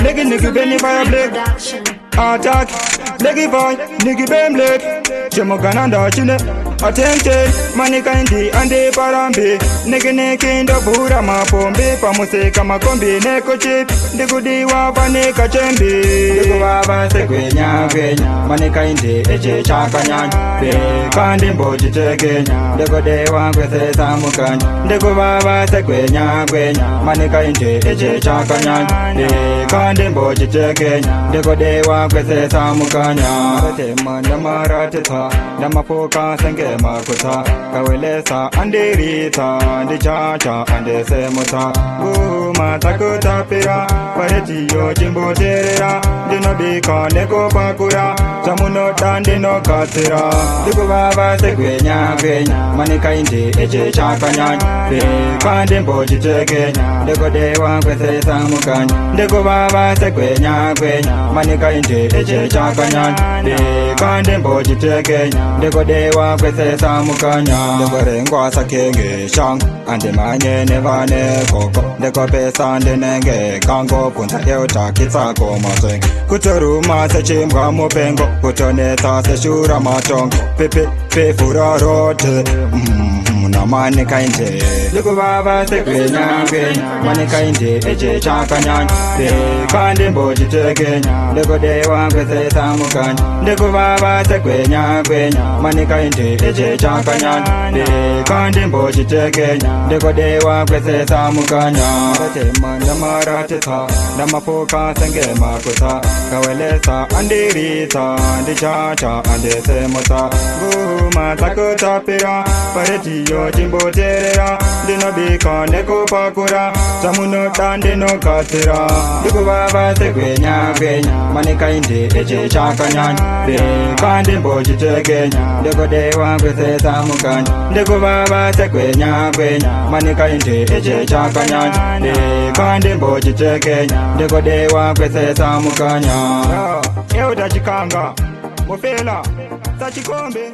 nigga Benny fire black. Attack, nigga boy, nigga Ben black. Jemogana chine, attempted, money kandi ande parambe. Nigga kindo bura mapombe, pamuse kama kombi neko chip. Digudi wapa nika chembi. Digu baba se gwenya, money kandi eche chakanya. Be kandi mboji chekenya, digu dewa kwese samukanya. Digu baba se gwenya, money kandi eche chakanya. Be kandi mboji chekenya, digu dewa kwese samukanya. Tema namaratita, namapoka senge makuta. Kawelesa anderita, ndi chacha ande semuta. Matakuta pira, pareti yo jimbo terera. Dino bika neko pakura, samuno dandi no katira. Digu baba se gwenya, manika indi eche chakanya. Be kandi mboji chekenya, digu dewa kwese samukanya. Digu baba se gwenya, manika indi eche chakanya. Be kandi mboji chekenya, digu dewa kwese samukanya. Digu rengwa sakenge shang, ande manye nevane koko. Digu pesa ande nenge kango punta euta kitako maseng. Kuturu masa chimga mopengo, kutoneta se shura matongo. Pepe fura rote, na mani kainte. Digu baba se gwenya, mani kainte eche chakanya. Be kandi mboji chekenya, digu dewa kwese samukanya. Digu baba se gwenya, mani kainte eche chakanya. Be kandi mboji chekenya, digu dewa kwese samukanya. Tema namaratita, namapoka senge makuta. Kawelesa anderita, ndi chacha ande semuta. Matakuta pira, pareti yo jimbo terera. Dino bika neko pakura, samuno dandi no katira. Digu baba se gwenya, manika indi eche chakanya. Be kandi mboji chekenya, digu dewa kwese samukanya. Digu baba se gwenya, manika indi eche chakanya. Be kandi mboji chekenya, digu dewa kwese samukanya. Euda chikanga, mofela, sachikombe.